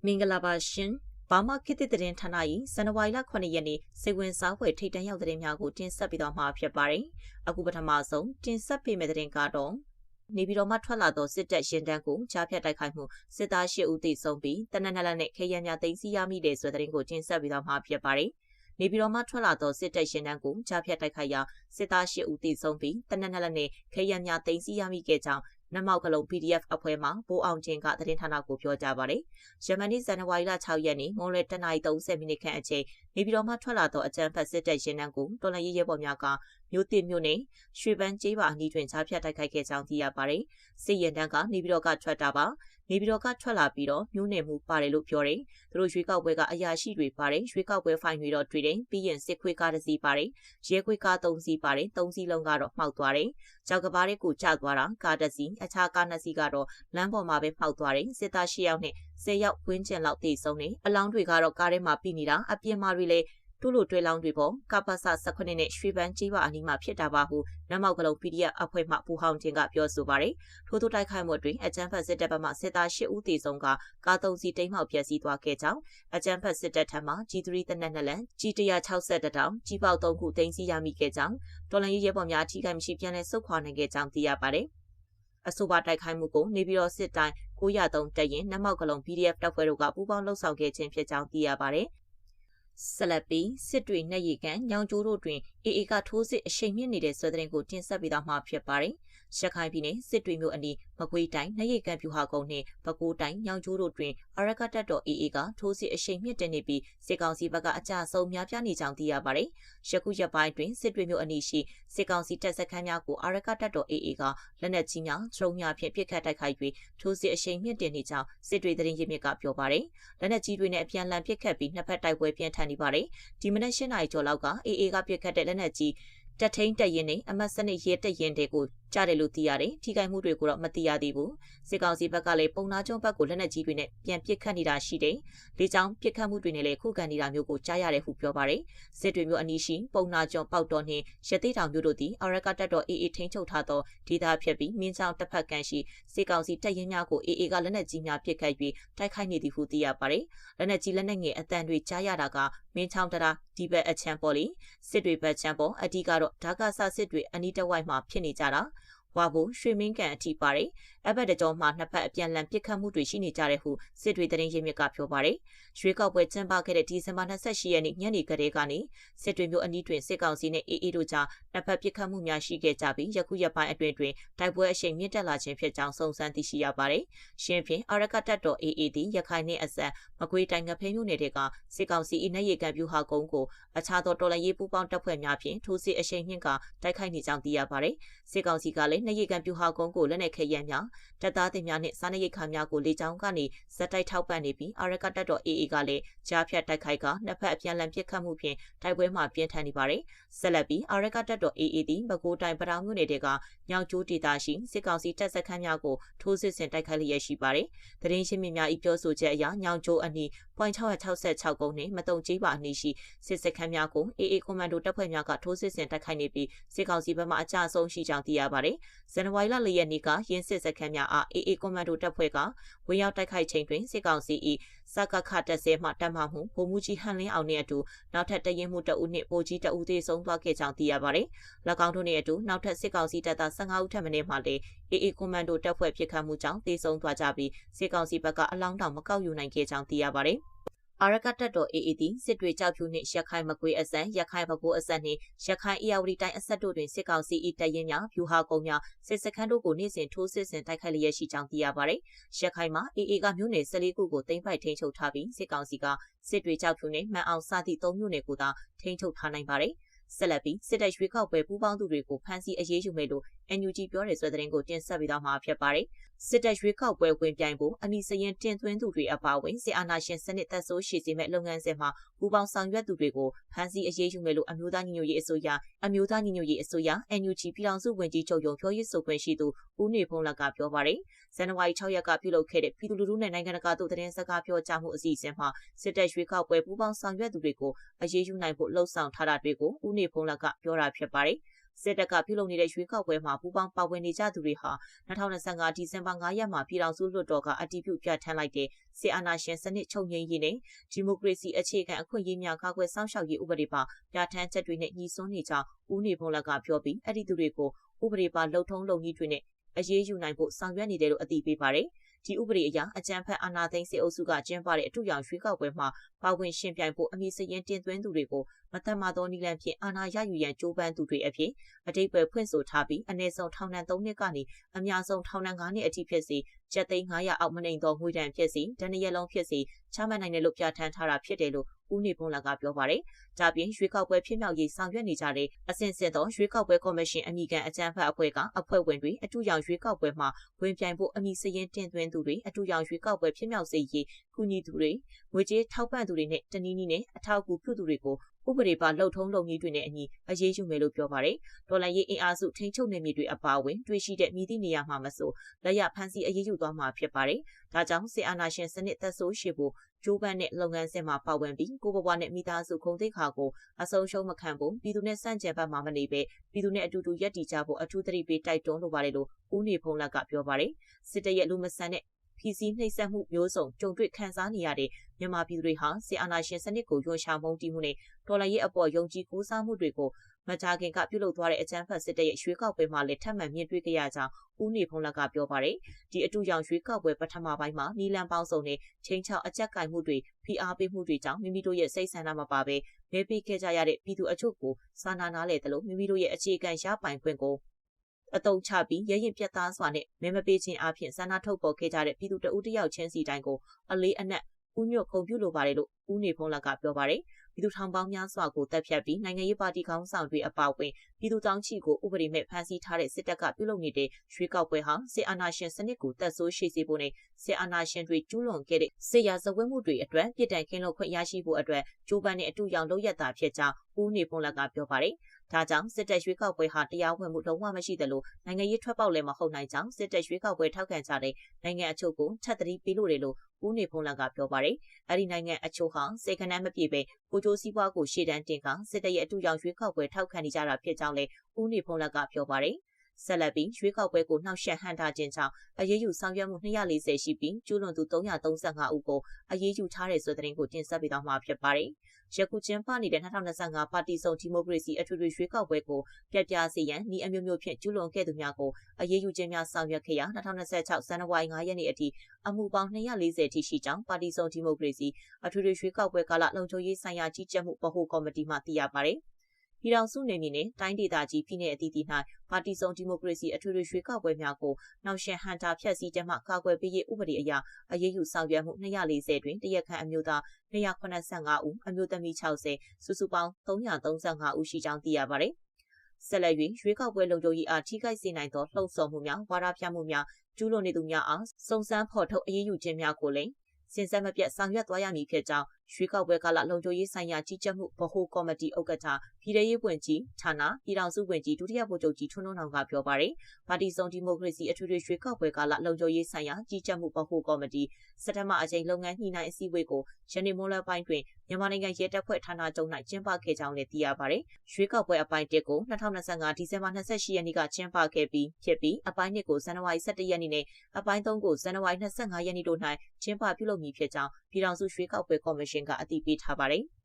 မင်္ဂလာပါရှင်ဘာမှခေတ်သစ်သတင်းဌာန၏ဇန်နဝါရီလ9ရက်နေ့စေဝင်စားဖွယ်ထိတ်တန့်ရောက်သတင်းများကိုတင်ဆက်ပေးသွားမှာဖြစ်ပါတယ်။အခုပထမဆုံးတင်ဆက်ပေးမယ့်သတင်းကတော့နေပြည်တော်မှထွက်လာသောစစ်တပ်ရင်တန်းကိုကြားဖြတ်တိုက်ခိုက်မှုစစ်သား၈ဦးသေဆုံးပြီးတနက်နက်နဲ့ခေရန်များသိမ်းဆည်းရမိတဲ့ဆိုတဲ့သတင်းကိုတင်ဆက်ပေးသွားမှာဖြစ်ပါတယ်။နေပြည်တော်မှထွက်လာသောစစ်တပ်ရင်တန်းကိုကြားဖြတ်တိုက်ခိုက်ရာစစ်သား၈ဦးသေဆုံးပြီးတနက်နက်နဲ့ခေရန်များသိမ်းဆည်းရမိခဲ့ကြောင်းနမောက်ကလုံး PDF အဖွဲ့မှဘိုးအောင်ချင်းကသတင်းဌာနကိုပြောကြားပါတယ်။ယမန်နေ့ဇန်နဝါရီလ6ရက်နေ့မွန်လွယ်10:30မိနစ်ခန့်အချိန်နေပြည်တော်မှထွက်လာသောအကြမ်းဖက်စစ်တပ်ရင်တန်းကိုတော်လှန်ရေးရဲဘော်များကမြို့တစ်မြို့နယ်ရွှေပန်းကျေးပါအနီးတွင်ကြားဖြတ်တိုက်ခိုက်ခဲ့ကြောင်းသိရပါတယ်။စစ်ရင်တန်းကနေပြည်တော်ကထွက်တာပါ။နေပြည်တော်ကထွက်လာပြီးတော့မြို့နယ်မှုပါတယ်လို့ပြောတယ်။သူတို့ရွေးကောက်ပွဲကအရာရှိတွေပါတယ်။ရွေးကောက်ပွဲဖိုင်တွေတော့တွေ့တယ်။ပြီးရင်စစ်ခွေးကားတစ်စီးပါတယ်။ရဲခွေးကား3စီးပါတယ်။3စီးလုံးကတော့မှောက်သွားတယ်။ကြောက်ကဘားတွေကိုကျသွားတာကားတစ်စီးအခြားကား2စီးကတော့လမ်းပေါ်မှာပဲမှောက်သွားတယ်။စစ်သား10ယောက်နဲ့10ယောက်ဝင်းကျင်လောက်တေဆုံးနေအလောင်းတွေကတော့ကားထဲမှာပြီးနေတာအပြင်မှာတွေလည်းတူလိုတွဲလောင်းတွေပေါ်ကပ္ပစ18နဲ့ရွှေပန်းကြီးပါအနီးမှာဖြစ်တာပါဟုနမောက်ကလုံး PDF အဖွဲ့မှပူဟောင်းတင်ကပြောဆိုပါတယ်။ထို့တိုက်ခိုက်မှုအတွင်းအကြမ်းဖက်စစ်တပ်ဘက်မှစစ်သား10ဦးသေဆုံးကကား3စီးတိမ်းမှောက်ပျက်စီးသွားခဲ့ကြောင်းအကြမ်းဖက်စစ်တပ်ထံမှ G3 တနက်2လန် G160 တောင်ကြီးပေါက်3ခုသိမ်းဆည်းရမိခဲ့ကြောင်းတော်လှန်ရေးရဲဘော်များအထူးကိမရှိပြန်လည်ဆုတ်ခွာနိုင်ခဲ့ကြောင်းသိရပါတယ်။အဆိုပါတိုက်ခိုက်မှုကိုနေပြည်တော်စစ်တိုင်း903တပ်ရင်နမောက်ကလုံး PDF တပ်ဖွဲ့တို့ကပူးပေါင်းလှုပ်ဆောင်ခဲ့ခြင်းဖြစ်ကြောင်းသိရပါတယ်။ဆက်လက်ပြီးစစ်တွေနဲ့ရေကန်ညောင်ကျိုးတို့တွင်AAကထိုးစစ်အရှိန်မြင့်နေတဲ့ဆွဲသတင်းကိုတင်ဆက်ပေးသွားမှာဖြစ်ပါတယ်။ရခိုင်ပြည်နယ်စစ်တွေမြို့အနီးမကွေးတိုင်းနဲ့ရေကန်ပြူဟာကုန်းနှင့်ပဲခူးတိုင်းညောင်ကျိုးတို့တွင်အရကတပ်တော် AAကထိုးစစ်အရှိန်မြင့်တင်နေပြီးစစ်ကောင်စီဘက်ကအကြအဆုံးများပြားနေကြောင်းသိရပါတယ်။ယခုရက်ပိုင်းတွင်စစ်တွေမြို့အနီးရှိစစ်ကောင်စီတပ်စခန်းများကိုအရကတပ်တော် AAကလက်နက်ကြီးများဒရုန်းများဖြင့်ပစ်ခတ်တိုက်ခိုက်၍ထိုးစစ်အရှိန်မြင့်တင်နေကြောင်းစစ်တွေသတင်းရင်းမြစ်ကပြောပါတယ်။လက်နက်ကြီးတွေနဲ့အပြန်အလှန်ပစ်ခတ်ပြီးနှစ်ဖက်တိုက်ပွဲပြင်းထန်နေပါတယ်။ဒီမနက်၈နာရီကျော်လောက်က AAကပစ်ခတ်တဲ့လက်နက်ကြီးတက်ထိန်တက်ရင်နဲ့အမတ်စနစ်ရဲတက်ရင်တွေကိုကြားတယ်လို့သိရတယ်။ထိခိုက်မှုတွေကိုတော့မသိရသေးဘူး။စစ်ကောင်စီဘက်ကလည်းပုံနာကျုံဘက်ကိုလက်နက်ကြီးတွေနဲ့ပြန်ပစ်ခတ်နေတာရှိတယ်။လေကြောင်းပစ်ခတ်မှုတွေနဲ့လည်းခုခံနေတာမျိုးကိုကြားရတယ်ဟုပြောပါတယ်။စစ်တွေမျိုးအနီးရှိပုံနာကျုံပေါက်တော်နှင့်ရသေးတောင်မျိုးတို့သည်အရကတပ်တော် AA ထိန်းချုပ်ထားသောဒေသဖြစ်ပြီးမင်းချောင်းတစ်ဖက်ကန်ရှိစစ်ကောင်စီတပ်ရင်းများကို AA ကလက်နက်ကြီးများပစ်ခတ်၍တိုက်ခိုက်နေသည်ဟုသိရပါတယ်။လက်နက်ကြီးလက်နက်ငယ်အတန်တွေကြားရတာကမင်းချောင်းတရာဒီဘက်အချမ်းပေါ်လီစစ်တွေဘက်ချမ်းပေါ်အဓိကတော့ဓာကဆစစ်တွေအနီးတစ်ဝိုက်မှာဖြစ်နေကြတာဝါဘိုရွှေမင်းကန်အထိပါတယ်အဘက်တကြောမှာနှစ်ဖက်အပြန်လန်ပစ်ခတ်မှုတွေရှိနေကြတဲ့ဟုစစ်တွေသတင်းရင်းမြစ်ကပြောပါတယ်ရွှေကောက်ပွဲကျင်းပခဲ့တဲ့ဒီဇင်ဘာ28ရက်နေ့ညနေကတည်းကနေစစ်တွေမျိုးအနီးတွင်စစ်ကောင်စီနဲ့ AA တို့ကြားနှစ်ဖက်ပစ်ခတ်မှုများရှိခဲ့ကြပြီးယခုရက်ပိုင်းအတွင်းတွင်တိုက်ပွဲအရှိန်မြင့်တက်လာခြင်းဖြစ်ကြောင်းစုံစမ်းသိရှိရပါတယ်ရှင်းဖြင့်အရကတပ်တော် AA သည်ရခိုင်နှင့်အစပ်မကွေးတိုင်းငဖိမြို့နယ်တွေကစစ်ကောင်စီ၏နေရီကန်ပြူဟာကုန်းကိုအခြားသောတော်လှန်ရေးပူးပေါင်းတပ်ဖွဲ့များဖြင့်ထိုးစစ်အရှိန်မြင့်ကတိုက်ခိုက်နေကြောင်းသိရပါတယ်စစ်ကောင်စီကလည်းနေရီကန်ပြူဟာကုန်းကိုလက်နက်ခဲယမ်းများတပ်သားတင်များနှင့်စားနပ်ရိက္ခာများကိုလေကြောင်းကနေဇက်တိုက်ထောက်ပံ့နေပြီးအရကတပ်တော် AA ကလည်းကြားဖြတ်တိုက်ခိုက်ကနှစ်ဖက်အပြန်အလှန်ပစ်ခတ်မှုဖြင့်တိုက်ပွဲမှာပြင်းထန်နေပါတယ်ဆက်လက်ပြီးအရကတပ်တော် AA သည်ပဲခူးတိုင်းပတောင်မြို့နယ်တွေကညောင်ကျိုးဒေသရှိစစ်ကောင်စီတပ်စခန်းများကိုထိုးစစ်ဆင်တိုက်ခိုက်လျက်ရှိပါတယ်သတင်းရှင်းမြစ်များ၏ပြောဆိုချက်အရညောင်ကျိုးအနီး .666 ကုန်းနှင့်မတုံကြီးပါအနီးရှိစစ်စခန်းများကို AA ကွန်မန်ဒိုတပ်ဖွဲ့များကထိုးစစ်ဆင်တိုက်ခိုက်နေပြီးစစ်ကောင်စီဘက်မှအကြအဆုံးရှိကြောင်းသိရပါတယ်ဇန်နဝါရီလ4ရက်နေ့ကရင်းစစ်စခန်းများအား AA ကွန်မန်ဒိုတပ်ဖွဲ့ကဝင်ရောက်တိုက်ခိုက်ချိန်တွင်စစ်ကောင်စီ၏စကခတပ်ဆဲမှတပ်မမှုဗိုလ်မှူးကြီးဟန်လင်းအောင်နှင့်အတူနောက်ထပ်တရင်မှုတအုပ်နှင့်ဗိုလ်ကြီးတအုပ်သေဆုံးသွားခဲ့ကြောင်းသိရပါတယ်၎င်းတို့နှင့်အတူနောက်ထပ်စစ်ကောင်စီတပ်သား15ဦးထပ်မံမှလည်း AA ကွန်မန်ဒိုတပ်ဖွဲ့ပစ်ခတ်မှုကြောင့်သေဆုံးသွားကြပြီးစစ်ကောင်စီဘက်ကအလောင်းတောင်မကောက်ယူနိုင်ခဲ့ကြောင်းသိရပါတယ်အရကတပ်တော် AA သည်စစ်တွေကြောက်ဖြူနှင့်ရခိုင်မကွေးအစံရခိုင်ပဲခူးအစံနှင့်ရခိုင်အေရဝတီတိုင်းအစက်တို့တွင်စစ်ကောင်စီ၏တပ်ရင်းများဖြူဟာကုန်းများစစ်စခန်းတို့ကိုနေ့စဉ်ထိုးစစ်ဆင်တိုက်ခိုက်လျက်ရှိကြောင်းသိရပါတယ်။ရခိုင်မှာ AA ကမြို့နယ်14ခုကိုသိမ်းပိုက်ထိန်းချုပ်ထားပြီးစစ်ကောင်စီကစစ်တွေကြောက်ဖြူနှင့်မှန်အောင်စသည့်3မြို့နယ်ကိုသာထိန်းချုပ်ထားနိုင်ပါတယ်။ဆက်လက်ပြီးစစ်တပ်ရွေးကောက်ပွဲပူးပေါင်းသူတွေကိုဖမ်းဆီးအရေးယူမယ်လို့ NUG ပြောတဲ့ဆိုတဲ့သတင်းကိုတင်ဆက်ပေးသွားမှာဖြစ်ပါတယ်။စစ်တပ်ရွေးကောက်ပွဲဝင်ပြိုင်ဖို့အမည်စရင်တင်သွင်းသူတွေအပါအဝင်စစ်အာဏာရှင်စနစ်သက်ဆိုးရှည်စေမဲ့လုပ်ငန်းစဉ်မှာပူးပေါင်းဆောင်ရွက်သူတွေကိုဖမ်းဆီးအရေးယူမယ်လို့အမျိုးသားညီညွတ်ရေးအစိုးရ NUG ပြည်ထောင်စုဝန်ကြီးချုပ်ရုံးပြောရေးဆိုခွင့်ရှိသူဦးနေဖုံးလက်ကပြောပါတယ်။ဇန်နဝါရီ6ရက်ကပြုလုပ်ခဲ့တဲ့ပြည်သူလူထုနဲ့နိုင်ငံတကာတို့သတင်းစကားပြောကြားမှုအစီအစဉ်မှာစစ်တပ်ရွေးကောက်ပွဲပူးပေါင်းဆောင်ရွက်သူတွေကိုအရေးယူနိုင်ဖို့လှုံ့ဆော်ထားတာတွေကိုဦးနေဖုံးလက်ကပြောတာဖြစ်ပါတယ်။ စစ်တပ်ကပြုလုပ်နေတဲ့ရွေးကောက်ပွဲမှာပူးပေါင်းပါဝင်နေကြသူတွေဟာ2025ဒီဇင်ဘာ9ရက်မှာပြည်ထောင်စုလွှတ်တော်ကအတည်ပြုပြဋ္ဌာန်းလိုက်တဲ့စစ်အာဏာရှင်စနစ်ချုပ်ငြိမ်းရေးနဲ့ဒီမိုကရေစီအခြေခံအခွင့်အရေးများကာကွယ်စောင့်ရှောက်ရေးဥပဒေပါပြဋ္ဌာန်းချက်တွေနဲ့ညီစွန်းနေကြောင်းဦးနေဘုံလကပြောပြီးအဲ့ဒီသူတွေကိုဥပဒေပါလှုပ်ထုံးလုပ်နည်းတွေနဲ့အရေးယူနိုင်ဖို့ဆောင်ရွက်နေတယ်လို့အသိပေးပါတယ်။ဒီဥပဒေအရအကြံဖက်အာဏာသိမ်းစစ်အုပ်စုကကျင်းပတဲ့အထူးရောင်ရွေးကောက်ပွဲမှာပါဝင်ရှင်ပြိုင်ဖို့အမည်စရင်းတင်သွင်းသူတွေကိုမသက်မာသောနည်းလမ်းဖြင့်အာဏာရယူရန်ကြိုးပမ်းသူတွေအဖြစ်အတိတ်ပဲဖွင့်ဆိုထားပြီးအနည်းဆုံးထောင်ဒဏ်3နှစ်ကနေအများဆုံးထောင်ဒဏ်9နှစ်အထိဖြစ်စေကျပ်သိန်း900အောက်မနှိမ်သောငွေဒဏ်ဖြစ်စေဒဏ်ရက်လုံးဖြစ်စေချမှတ်နိုင်တယ်လို့ပြဋ္ဌာန်းထားတာဖြစ်တယ်လို့ဦးနေဘုံလကပြောပါတယ်။ဒါပြင်ရွေးကောက်ပွဲဖြစ်မြောက်ရေးဆောင်ရွက်နေကြတဲ့အစဉ်စစ်သောရွေးကောက်ပွဲကော်မရှင်အမည်ခံအကြံဖက်အဖွဲ့ကအဖွဲ့ဝင်တွေအထူးရောင်ရွေးကောက်ပွဲမှာဝင်ပြိုင်ဖို့အမည်စရင်းတင်သွင်းသူတွေအထူးရောင်ရွေးကောက်ပွဲဖြစ်မြောက်စေရေးကူညီသူတွေငွေကြေးထောက်ပံ့သူတွေနဲ့တနည်းနည်းနဲ့အထောက်အကူပြုသူတွေကိုဥပဒေပါလှုပ်ထုံးလုပ်နည်းတွေနဲ့အညီအရေးယူမယ်လို့ပြောပါတယ်။ဒေါ်လာရေးအင်အားစုထိန်းချုပ်နေမည်တွေအပါအဝင်တွေ့ရှိတဲ့မြည်သည့်နေရာမှာမဆိုလက်ရဖမ်းဆီးအရေးယူသွားမှာဖြစ်ပါတယ်။ဒါကြောင့်စစ်အာဏာရှင်စနစ်သက်ဆိုးရှည်ဖို့ကျိုးပန်းတဲ့လုပ်ငန်းစဉ်မှာပါဝင်ပြီးကိုဘဘွားနဲ့မိသားစုခုံသိက္ခာကိုအဆုံးရှုံးမခံဖို့ပြည်သူနဲ့စန့်ကျင်ဘက်မှမနေပဲပြည်သူနဲ့အတူတူရပ်တည်ကြဖို့အထူးသတိပေးတိုက်တွန်းလိုပါတယ်လို့ဦးနေဖုံးလကပြောပါတယ်။စစ်တပ်ရဲ့လူမဆန်တဲ့ဖီစီနှိပ်စက်မှုမျိုးစုံကြုံတွေ့ခံစားနေရတဲ့မြန်မာပြည်သူတွေဟာစစ်အာဏာရှင်စနစ်ကိုယွန်ရှာမုန်းတီးမှုနဲ့ဒေါ်လာရဲ့အပေါ်ယုံကြည်ကိုးစားမှုတွေကိုမကြာခင်ကပြုလုပ်သွားတဲ့အကြမ်းဖက်စစ်တပ်ရဲ့ရွှေကောက်ပွဲမှာလည်းထပ်မံမြင်တွေ့ကြရကြောင်းဦးနေဖုံးလကပြောပါတယ်။ဒီအတူရောင်ရွှေကောက်ပွဲပထမပိုင်းမှာနီလန်ပေါင်းစုံနဲ့ချင်းချောက်အကြက်ကင်မှုတွေဖိအားပေးမှုတွေကြောင့်မိမိတို့ရဲ့စိတ်ဆန္ဒမပါဘဲမဲပေးခဲ့ကြရတဲ့ပြည်သူအချို့ကိုစာနာနာလေတယ်လို့မိမိတို့ရဲ့အခြေခံရပိုင်ခွင့်ကိုအတုံးချပြီးရရင်ပြတ်သားစွာနဲ့မဲမပေးခြင်းအပြင်ဆန္ဒထုတ်ပေါ်ခဲ့ကြတဲ့ပြည်သူတအုပ်တယောက်ချင်းစီတိုင်းကိုအလေးအနက်ဦးညွတ်ခုံပြုလိုပါတယ်လို့ဦးနေဖုံးလကပြောပါတယ်။ပြည်သူထောင်ပေါင်းများစွာကိုတပ်ဖြတ်ပြီးနိုင်ငံရေးပါတီခေါင်းဆောင်တွေအပါအဝင်ပြည်သူတောင်းချီကိုဥပဒေမဲ့ဖမ်းဆီးထားတဲ့စစ်တပ်ကပြုလုပ်နေတဲ့ရွှေကောက်ပွဲဟာစစ်အာဏာရှင်စနစ်ကိုတပ်ဆိုးရှိစေဖို့နဲ့စစ်အာဏာရှင်တွေကျူးလွန်ခဲ့တဲ့စစ်ရာဇဝတ်မှုတွေအတွက်ပြည်တိုင်ကင်းလို့ခွင့်ရရှိဖို့အတွက်ကြိုးပမ်းတဲ့အတူရောင်လုပ်ရတာဖြစ်ကြောင်းဦးနေဖုံးလကပြောပါတယ်။ဒါကြောင့်စစ်တပ်ရွေးကောက်ပွဲဟာတရားဝင်မှုလုံးဝမရှိသလိုနိုင်ငံရေးထွက်ပေါက်လည်းမဟုတ်နိုင်ကြောင်းစစ်တပ်ရွေးကောက်ပွဲထောက်ခံကြတဲ့နိုင်ငံအချို့ကိုထပ်သတိပေးလို့တယ်လို့ဦးနေဖုံးလကပြောပါတယ်။အဲဒီနိုင်ငံအချို့ဟာစေခဏမပြေပဲကိုကျိုးစည်းပွားကိုရှေ့တန်းတင်ကစစ်တပ်ရဲ့အတူရောင်ရွေးကောက်ပွဲထောက်ခံနေကြတာဖြစ်ကြောင်းလည်းဦးနေဖုံးလကပြောပါတယ်။ဆက်လက်ပြီးရွေးကောက်ပွဲကိုနှောက်ယှက်ဟန့်တားခြင်းကြောင့်အရေးယူဆောင်ရွက်မှု240ရှိပြီးကျူးလွန်သူ335ဦးကိုအရေးယူထားတဲ့ဆိုတဲ့သတင်းကိုတင်ဆက်ပေးသွားမှာဖြစ်ပါတယ်။ယခုကျင်းပနေတဲ့2025ပါတီစုံဒီမိုကရေစီအထွေထွေရွေးကောက်ပွဲကိုပြပြစေရန်ဤအမျိုးမျိုးဖြင့်ကျူးလွန်ခဲ့သူများကိုအရေးယူခြင်းများဆောင်ရွက်ခဲ့ရာ2026ဇန်နဝါရီ9ရက်နေ့အထိအမှုပေါင်း240ထိရှိကြောင်းပါတီစုံဒီမိုကရေစီအထွေထွေရွေးကောက်ပွဲကာလလုံခြုံရေးဆိုင်ရာကြီးကြပ်မှုဗဟိုကော်မတီမှသိရပါတယ်။ပြည်ထောင်စုနယ်မြေနဲ့တိုင်းဒေသကြီးပြည်내အသီးသီး၌ပါတီစုံဒီမိုကရေစီအထွေထွေရွေးကောက်ပွဲများကိုနှောက်ယှက်ဟန့်တားဖျက်ဆီးခြင်းမှကာကွယ်ပေးရေးဥပဒေအရအရေးယူဆောင်ရွက်မှု240တွင်တရားခံအမျိုးသား285ဦးအမျိုးသမီး60စုစုပေါင်း335ဦးရှိကြောင်းသိရပါတယ်။ဆက်လက်၍ရွေးကောက်ပွဲလုံခြုံရေးအားထိခိုက်စေနိုင်သောလှုံ့ဆော်မှုများဝါဒဖြန့်မှုများကျူးလွန်နေသူများအားစုံစမ်းဖော်ထုတ်အရေးယူခြင်းများကိုလည်းစင်ဆက်မပြတ်ဆောင်ရွက်သွားရမည်ဖြစ်ကြောင်းရွှေကောက်ပွဲကာလလုံခြုံရေးဆိုင်ရာကြီးကြပ်မှုဗဟိုကော်မတီဥက္ကဋ္ဌပြည်ထရေးဝန်ကြီးဌာနပြည်ထောင်စုဝန်ကြီးဒုတိယဗိုလ်ချုပ်ကြီးထွန်းထွန်းအောင်ကပြောပါတယ်။ပါတီစုံဒီမိုကရေစီအထွေထွေရွှေကောက်ပွဲကာလလုံခြုံရေးဆိုင်ရာကြီးကြပ်မှုဗဟိုကော်မတီစက်တဘာအကြိမ်လုပ်ငန်းညှိနှိုင်းအစည်းအဝေးကိုယနေ့မွန်းလွဲပိုင်းတွင်မြန်မာနိုင်ငံရဲတပ်ဖွဲ့ဌာနချုပ်၌ကျင်းပခဲ့ကြောင်းလည်းသိရပါတယ်။ရွှေကောက်ပွဲအပိုင်း1ကို2025ဒီဇင်ဘာ28ရက်နေ့ကကျင်းပခဲ့ပြီးဖြစ်ပြီးအပိုင်း2ကိုဇန်နဝါရီ17ရက်နေ့နဲ့အပိုင်း3ကိုဇန်နဝါရီ25ရက်နေ့တို့၌ကျင်းပပြုလုပ်မည်ဖြစ်ကြောင်းပြည်ထောင်စုရွှေကောက်ပွဲကော်မရှင်ကအတည်ပြုထားပါတယ်။